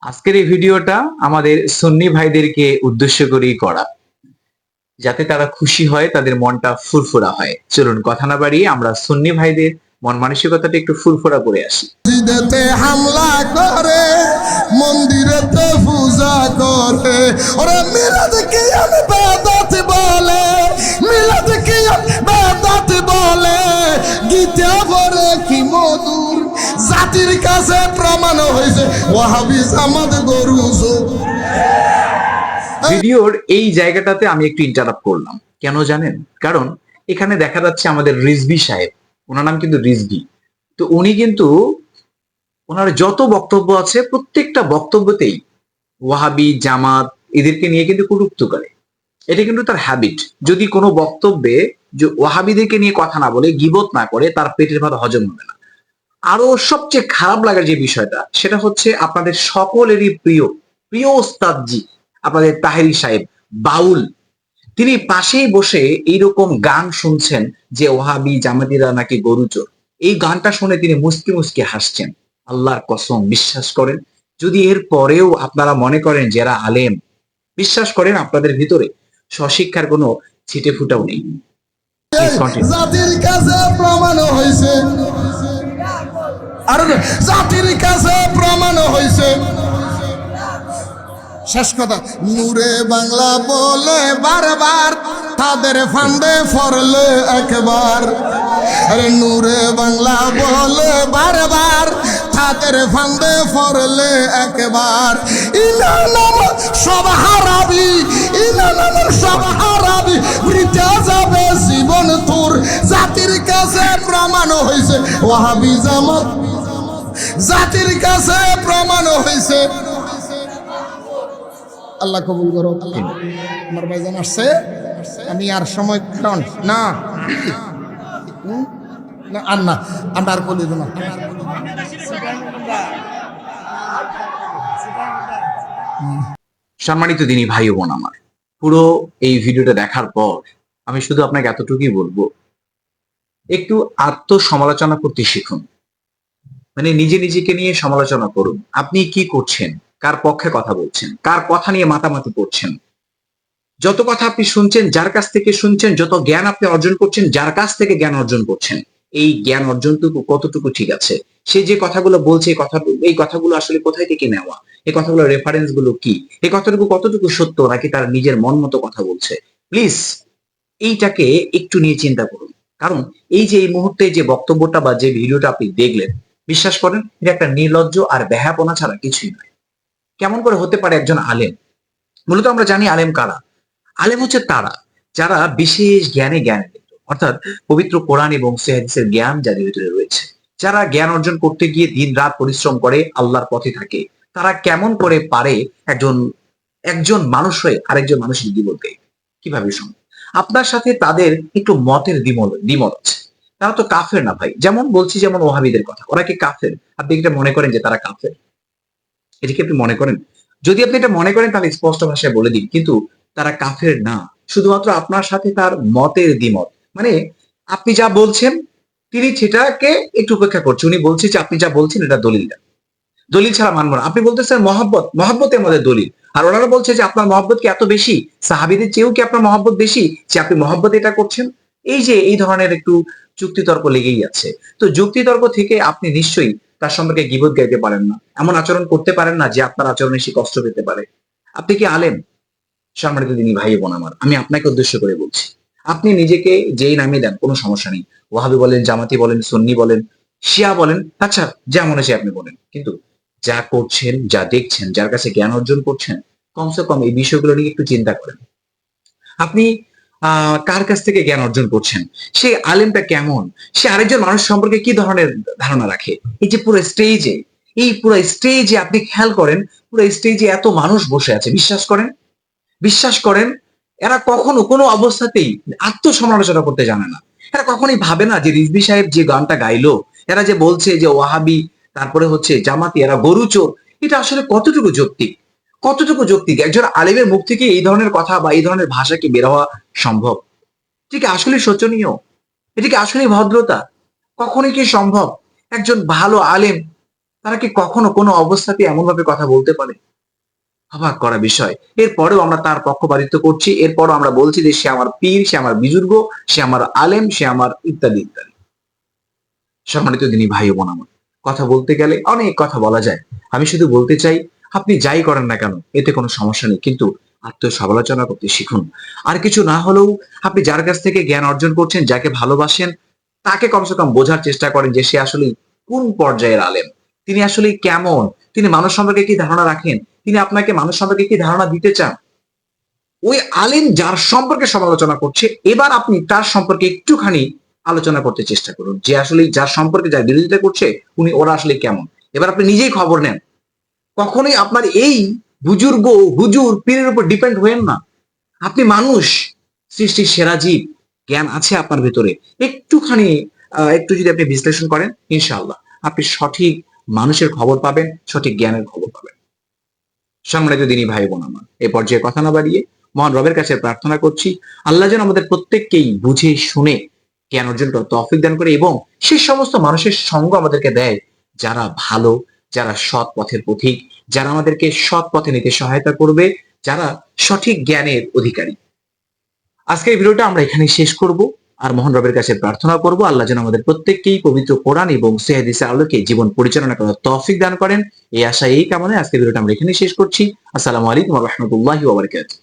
আজকের এই ভিডিওটা আমাদের সুন্নি ভাইদেরকে উদ্দেশ্য করেই করা, যাতে তারা খুশি হয়, তাদের মনটা ফুরফুরা হয়। চলুন কথা না বাড়িয়ে আমরা সুন্নি ভাইদের মন মানসিকতাটা একটু ফুরফুরা করে আসি। মসজিদেতে হামলা করে, মন্দিরেতে পূজা করে, ওরা মিলাদ কিয়াম বেদাত বলে, মিলাদ কিয়াম বেদাত বলে, গীতা পড়ে কি মধুর, জাতির কাছে প্রমাণ হয়েছে ওয়াহাবি জামাত গরু। ভিডিওর এই জায়গাটাতে আমি একটু ইন্টারাপ্ট করলাম, কেন জানেন? কারণ এখানে দেখা যাচ্ছে আমাদের রিজভী সাহেব, ওনার নাম কিন্তু রিজভী। তো উনি কিন্তু ওনার যত বক্তব্য আছে প্রত্যেকটা বক্তব্যতেই ওয়াহাবি জামাত এদেরকে নিয়ে কিন্তু কটূক্তি করে। এটা কিন্তু তার হ্যাবিট। যদি কোনো বক্তব্যে যে ওয়াহাবিদেরকে নিয়ে কথা না বলে, গীবত না করে, তার পেটের ভাত হজম হবে না। আরো সবচেয়ে খারাপ লাগার যে বিষয়টা, সেটা হচ্ছে আপনাদের সকলেরই প্রিয় প্রিয় ওস্তাদজি আপনাদের তাহেরি সাহেব বাউল, তিনি পাশেই বসে এইরকম গান শুনছেন যে ওয়াহাবি জামাতিরা নাকি গরুচোর। এই গানটা শুনে তিনি মুস্কি মুস্কি হাসছেন। আল্লাহর কসম, বিশ্বাস করেন, যদি এর পরেও আপনারা মনে করেন যারা আলেম, বিশ্বাস করেন আপনাদের ভিতরে স্বশিক্ষার কোনো ছিটে ফুটাও নেই। Please continue. জাতির কাছে প্রমাণ হয়েছে, আর জাতির কাছে প্রমাণ হয়েছে। শেষ কথা, নূরে বাংলা বলে বারবার, তাদের ফান্দে ফরলে একবার। আরে নূরে বাংলা বলে বারবার, তাদের ফান্দে ফরলে একবার। ইনা নাম সব হারাবি, ইনা নাম সব হারাবি, বৃথা যাবে জীবন তোর। জাতির কাছে প্রমাণ হয়েছে ওয়াহাবি জামাত, জাতির কাছে প্রমাণ হয়েছে। আল্লাহ কবুল করো। আমার ভাইজান আসছে, আমি আর সময় কারণ না না আর না, আমরা আর বলি না। সম্মানিত দিনী ভাই ও বোন আমার, পুরো এই ভিডিওটা দেখার পর আমি শুধু আপনাকে এতটুকুই বলবো, একটু আত্মসমালোচনা করতে শিখুন। মানে নিজেকে নিয়ে সমালোচনা করুন। আপনি কি করছেন, কার পক্ষে কথা বলছেন, কার কথা নিয়ে মাতামাতি করছেন। যত কথা আপনি শুনছেন, যার কাছ থেকে শুনছেন, যত জ্ঞান আপনি অর্জন করছেন, যার কাছ থেকে জ্ঞান অর্জন করছেন, এই জ্ঞান অর্জনটুকু কতটুকু ঠিক আছে? সে যে কথাগুলো বলছে, এই কথাগুলো আসলে কোথায় থেকে নেওয়া, এই কথাগুলোর রেফারেন্স গুলো কি, এই কথাটুকু কতটুকু সত্য, নাকি তার নিজের মন মতো কথা বলছে। প্লিজ এইটাকে একটু নিয়ে চিন্তা করুন। কারণ এই যে এই মুহূর্তে যে বক্তব্যটা বা যে ভিডিওটা আপনি দেখলেন, বিশ্বাস করেন এটা একটা নির্লজ্জ আর বেহাপনা ছাড়া কিছুই নয়। কেমন করে হতে পারে একজন আলেম? মূলত আমরা জানি আলেম কারা। আলেম হচ্ছে তারা যারা বিশেষ জ্ঞানে জ্ঞানান্বিত, অর্থাৎ পবিত্র কোরআন এবং সহিহ হাদিসের জ্ঞান যাদের ভিতরে রয়েছে, যারা জ্ঞান অর্জন করতে গিয়ে দিন রাত পরিশ্রম করে, আল্লাহর পথে থাকে। তারা কেমন করে পারে একজন একজন মানুষ হয়ে আরেকজন মানুষের দ্বিমত দেয়? কিভাবে সম্ভব? আপনার সাথে তাদের একটু মতের দ্বিমত আছে, তারা তো কাফের না ভাই। যেমন বলছি, যেমন ওয়াহাবিদের কথা, ওরা কি কাফের? আপনি এটা মনে করেন যে তারা কাফের? এটা কি আপনি মনে করেন? যদি আপনি এটা মনে করেন তাহলে স্পষ্ট ভাষায় বলে দিন, কিন্তু তারা কাফের না। শুধুমাত্র আপনার সাথে তার মতের দ্বিমত। মানে আপনি যা বলছেন, তিনি সেটাকে একটু উপেক্ষা করছে। উনি বলছে যে আপনি যা বলছেন এটা দলিল দেন, দলিল ছাড়া মানবো না। আপনি বলতেছেন মহব্বত, মহব্বতে আমাদের দলিল। আর ওনারা বলছে যে আপনার মহব্বত কি এত বেশি, সাহাবীদের চেয়েও কি আপনার মহব্বত বেশি, যে আপনি মহব্বত এটা করছেন? এই যে এই ধরনের একটু যুক্তিতর্ক লেগেই আছে। তো যুক্তিতর্ক থেকে আপনি নিশ্চয়ই তার সম্পর্কে গীবত গাইতে পারেন না, এমন আচরণ করতে পারেন না যে আপনার আচরণে সে কষ্ট পেতে পারে। আপনি কি আলেম? সম্মানিত দিনী ভাই বোন আমার, আমি আপনাকে উদ্দেশ্য করে বলছি, আপনি নিজেকে যেই নামে দেন কোনো সমস্যা নেই। ওয়াহাবি বলেন, জামাতি বলেন, সুন্নি বলেন, শিয়া বলেন, আচ্ছা যা মনে চায় আপনি বলেন। কিন্তু যা করছেন, যা দেখছেন, যার কাছে জ্ঞান অর্জন করছেন, কমসে কম এই বিষয়গুলো নিয়ে একটু চিন্তা করেন। আপনি কার কাছ থেকে জ্ঞান অর্জন করছেন? সে আলেমটা কেমন? সে আরেকজন মানুষ সম্পর্কে কি ধরনের ধারণা রাখে? এই যে পুরো স্টেজে, এই পুরো স্টেজে আপনি খেয়াল করেন, পুরো স্টেজে এত মানুষ বসে আছে। বিশ্বাস করেন এরা কখনো কোনো অবস্থাতেই আত্মসমালোচনা করতে জানে না। এরা কখনোই ভাবে না যে রিজভী সাহেব যে গানটা গাইলো, এরা যে বলছে যে ওয়াহাবি, তারপরে হচ্ছে জামাতি, এরা গরু চোর, এটা আসলে কতটুকু যৌক্তিক? কতটুকু যৌক্তিক? একজন আলেমের মুখ থেকে এই ধরনের কথা বা এই ধরনের ভাষা কি বের হওয়া সম্ভব? এটা কি আসলে শোচনীয়? এটা কি আসলে ভদ্রতা? কখনোই কি সম্ভব? একজন ভালো আলেম তারা কি কখনো কোনো অবস্থাতে এমন ভাবে কথা বলতে পারে? অবাক করা বিষয়। এরপরেও আমরা তার পক্ষপাতিত্ব করছি, এরপরও আমরা বলছি যে সে আমার পীর, সে আমার বুজুর্গ, সে আমার আলেম, সে আমার ইত্যাদি ইত্যাদি। সম্মানিত দিনী ভাই ও বোন আমার, কথা বলতে গেলে অনেক কথা বলা যায়। আমি শুধু বলতে চাই, আপনি যাই করেন না কেন এতে কোনো সমস্যা নেই, কিন্তু আত্মসমালোচনা করতে শিখুন। আর কিছু না হলেও আপনি যার কাছ থেকে জ্ঞান অর্জন করছেন, যাকে ভালোবাসেন, তাকে কমসে কম বোঝার চেষ্টা করেন যে সে আসলে কোন পর্যায়ের আলেম, তিনি আসলে কেমন, তিনি মানুষ সম্পর্কে কি ধারণা রাখেন, তিনি আপনাকে মানুষ সম্পর্কে কি ধারণা দিতে চান। ওই আলেম যার সম্পর্কে সমালোচনা করছে, এবার আপনি তার সম্পর্কে একটুখানি আলোচনা করতে চেষ্টা করুন যে আসলে যার সম্পর্কে যার বিরোধিতা করছে ওরা আসলে কেমন। এবার আপনি নিজেই খবর নেন। কখনোই আপনার এই বুজুর্গ, হুজুর, পীরের উপর ডিপেন্ড হয়েন না। আপনি মানুষ, সৃষ্টির সেরা জীব, জ্ঞান আছে আপনার ভেতরে। একটুখানি একটু যদি আপনি বিশ্লেষণ করেন, ইনশাআল্লাহ আপনি সঠিক মানুষের খবর পাবেন, সঠিক জ্ঞানের খবর পাবেন। সম্মানিত দিনী ভাই বোন আমার, এ পর্যায়ে কথা না বাড়িয়ে মহান রবের কাছে প্রার্থনা করছি, আল্লাহ যেন আমাদের প্রত্যেককেই বুঝে শুনে জ্ঞান অর্জন করার তৌফিক দান করে এবং সে সমস্ত মানুষের সঙ্গ আমাদেরকে দেয় যারা ভালো, যারা সৎ পথের পথিক, যারা আমাদেরকে সৎ পথে নিতে সহায়তা করবে, যারা সঠিক জ্ঞানের অধিকারী। আজকের ভিডিওটা আমরা এখানে শেষ করব। আর মহান রবের কাছে প্রার্থনা করব আল্লাহ যেন আমাদের প্রত্যেককেই পবিত্র কোরআন এবং সহিহ হাদিসের আলোকে জীবন পরিচালনা করার তৌফিক দান করেন। এই আশা, এই কামনায় আজকের ভিডিওটা আমরা এখানে শেষ করছি। আসসালামু আলাইকুম ওয়া রাহমাতুল্লাহি ওয়া বারাকাতুহু।